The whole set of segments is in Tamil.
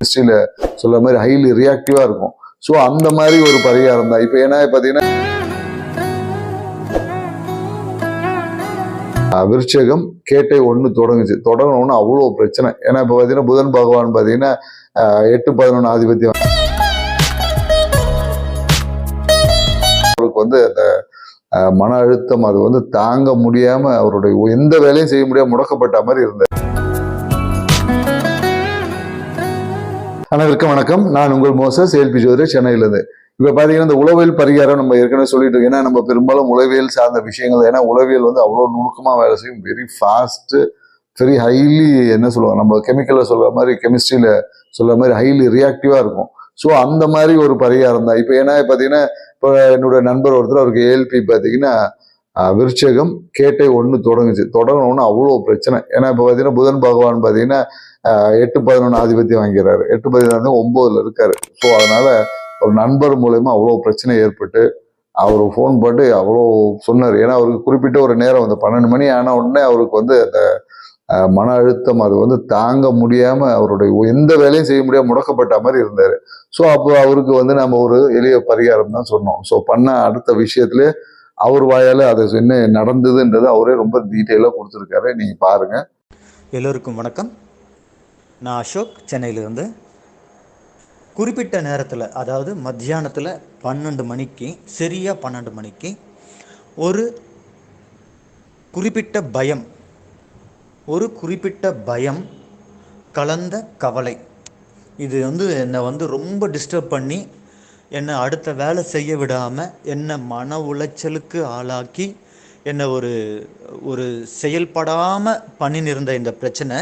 கெமிஸ்ட்ரியில சொல்ற மாதிரி ஹைலி ரியாக்டிவா இருக்கும். ஸோ அந்த மாதிரி ஒரு பரிகாரம் தான். இப்போ ஏன்னா பார்த்தீங்கன்னா விருச்சகம் கேட்டை 1 தொடங்கணும்னு அவ்வளோ பிரச்சனை. ஏன்னா இப்போ பார்த்தீங்கன்னா புதன் பகவான் பார்த்தீங்கன்னா 8-11 ஆதிபத்தியம் அவருக்கு வந்து அந்த மன அழுத்தம் அது வந்து தாங்க முடியாம அவருடைய எந்த வேலையும் செய்ய முடியாம முடக்கப்பட்ட மாதிரி இருந்தார். அனைவருக்கும் வணக்கம். நான் உங்கள் மோசஸ் ஏல்பி ஜோதிடர், சென்னையிலிருந்து. இப்ப பாத்தீங்கன்னா இந்த உளவியல் பரிகாரம் நம்ம ஏற்கனவே சொல்லிட்டு இருக்கோம். ஏன்னா நம்ம பெரும்பாலும் உளவியல் சார்ந்த விஷயங்கள், ஏன்னா உளவியல் வந்து அவ்வளவு நுணுக்கமா வேலை செய்யும். வெரி ஃபாஸ்ட், வெரி ஹைலி என்ன சொல்லுவாங்க, நம்ம கெமிக்கல்ல சொல்ற மாதிரி கெமிஸ்ட்ரியில சொல்ற மாதிரி ஹைலி ரியாக்டிவா இருக்கும். ஸோ அந்த மாதிரி ஒரு பரிகாரம் தான். இப்போ ஏன்னா பார்த்தீங்கன்னா இப்போ என்னோட நண்பர் ஒருத்தர், அவருக்கு ஏஎல்பி பார்த்தீங்கன்னா விருச்சகம் கேட்டை 1 தொடங்கணும்னு அவ்வளோ பிரச்சனை. ஏன்னா இப்போ பார்த்தீங்கன்னா புதன் பகவான் பார்த்தீங்கன்னா 8-11 ஆதிபத்தியம் வாங்கிறாரு. 8-11 9ல் இருக்காரு. ஸோ அதனால ஒரு நண்பர் மூலயமா அவ்வளோ பிரச்சனை ஏற்பட்டு அவர் ஃபோன் போட்டு அவ்வளோ சொன்னார். ஏன்னா அவருக்கு குறிப்பிட்ட ஒரு நேரம், அந்த 12 மணி ஆன உடனே அவருக்கு வந்து அந்த மன அழுத்தம் அது வந்து தாங்க முடியாம அவருடைய எந்த வேலையும் செய்ய முடியாம முடக்கப்பட்ட மாதிரி இருந்தாரு. ஸோ அப்போ அவருக்கு வந்து நம்ம ஒரு எளிய பரிகாரம் தான் சொன்னோம். ஸோ பண்ண அடுத்த விஷயத்துல அவர் வாயால அது என்ன நடந்ததுன்றது அவரே ரொம்ப டீட்டெயிலாக கொடுத்துருக்காரு. நீங்க பாருங்க. எல்லோருக்கும் வணக்கம். நான் அசோக், சென்னையிலிருந்து. குறிப்பிட்ட நேரத்தில், அதாவது மத்தியானத்தில் 12 மணிக்கு, சரியாக 12 மணிக்கு ஒரு குறிப்பிட்ட பயம் கலந்த கவலை, இது வந்து என்னை வந்து ரொம்ப டிஸ்டர்ப் பண்ணி என்னை அடுத்த வேலை செய்ய விடாமல், என்னை மன உளைச்சலுக்கு ஆளாக்கி, என்னை ஒரு செயல்படாமல் பண்ணினிருந்த இந்த பிரச்சனை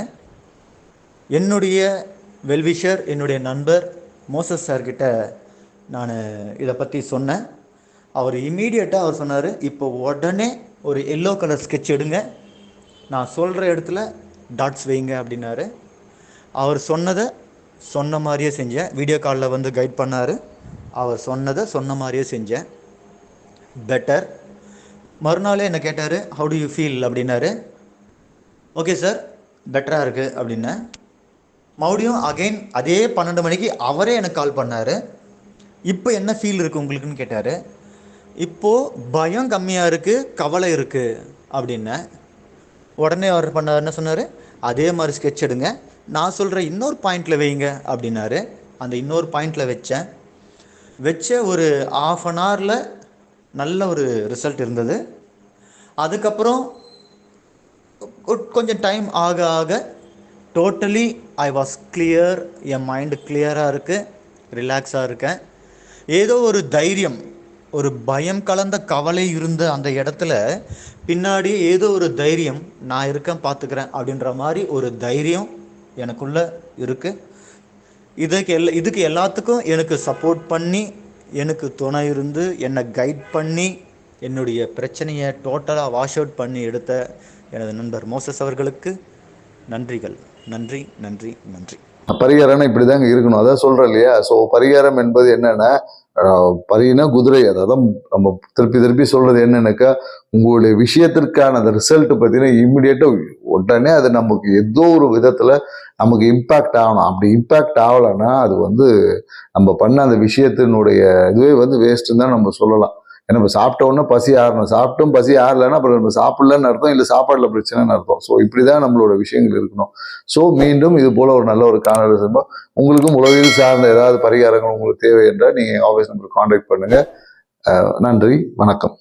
என்னுடைய வெல்விஷர், என்னுடைய நண்பர் மோசஸ் சார்கிட்ட நான் இதை பற்றி சொன்னேன். அவர் இம்மீடியட்டாக அவர் சொன்னார், இப்போ உடனே ஒரு எல்லோ கலர் ஸ்கெட்ச் எடுங்க, நான் சொல்கிற இடத்துல டாட்ஸ் வைங்க அப்படின்னாரு. அவர் சொன்ன மாதிரியே செஞ்சேன். வீடியோ காலில் வந்து கைட் பண்ணார். அவர் சொன்ன மாதிரியே செஞ்சேன். பெட்டர். மறுநாளே என்னை கேட்டார், ஹவு டு யூ ஃபீல் அப்படின்னாரு. ஓகே சார், பெட்டராக இருக்குது அப்படின்னேன். மறுபடியும் அகைன் அதே 12 மணிக்கு அவரே எனக்கு கால் பண்ணார். இப்போ என்ன ஃபீல் இருக்குது உங்களுக்குன்னு கேட்டார். இப்போது பயம் கம்மியாக இருக்குது, கவலை இருக்குது அப்படின்னேன். உடனே அவர் பண்ணார், என்ன சொன்னார், அதே மாதிரி ஸ்கெட்ச் எடுங்க, நான் சொல்கிற இன்னொரு பாயிண்டில் வைங்க அப்படின்னாரு. அந்த இன்னொரு பாயிண்டில் வச்ச ஒரு 1/2 hourல நல்ல ஒரு ரிசல்ட் இருந்தது. அதுக்கப்புறம் கொஞ்சம் டைம் ஆக totally I was clear. N mind கிளியராக இருக்குது, ரிலாக்ஸாக இருக்கேன். ஏதோ ஒரு தைரியம், ஒரு பயம் கலந்த கவலை இருந்த அந்த இடத்துல பின்னாடி ஏதோ ஒரு தைரியம், நான் இருக்கேன் பார்த்துக்கிறேன் அப்படின்ற மாதிரி ஒரு தைரியம் எனக்குள்ளே இருக்குது. இதுக்கு எல்லாத்துக்கும் எனக்கு சப்போர்ட் பண்ணி, எனக்கு துணை இருந்து, என்னை கைட் பண்ணி, என்னுடைய பிரச்சனையை டோட்டலாக வாஷ் அவுட் பண்ணி எடுத்த எனது நண்பர் மோசஸ் அவர்களுக்கு நன்றிகள். நன்றி நன்றி நன்றி. பரிகாரம்னா இப்படிதாங்க இருக்கணும், அதான் சொல்றேன் இல்லையா. ஸோ பரிகாரம் என்பது என்னன்னா, பரினா குதிரை. அதான் நம்ம திருப்பி சொல்றது என்னன்னாக்கா, உங்களுடைய விஷயத்திற்கான அந்த ரிசல்ட் பார்த்தீங்கன்னா இம்மிடியேட்டா உடனே அது நமக்கு ஏதோ ஒரு விதத்துல நமக்கு இம்பாக்ட் ஆகணும். அப்படி இம்பாக்ட் ஆகலைன்னா அது வந்து நம்ம பண்ண அந்த விஷயத்தினுடைய இதுவே வந்து வேஸ்ட்டுன்னு தான் நம்ம சொல்லலாம். ஏன்னா நம்ம சாப்பிட்ட உடனே பசி ஆறணும், சாப்பிட்டும் பசி ஆறலைன்னா அப்புறம் நம்ம சாப்பிடலன்னு அர்த்தம், இல்லை சாப்பாடுல பிரச்சனைன்னு அர்த்தம். ஸோ இப்படிதான் நம்மளோட விஷயங்கள் இருக்கணும். ஸோ மீண்டும் இது போல ஒரு நல்ல ஒரு காணொளி உங்களுக்கும் உளவியல் சார்ந்த ஏதாவது பரிகாரங்கள் உங்களுக்கு தேவை என்றால் நீங்க ஆஃபீஸ் நம்பர் கான்டாக்ட் பண்ணுங்க. நன்றி, வணக்கம்.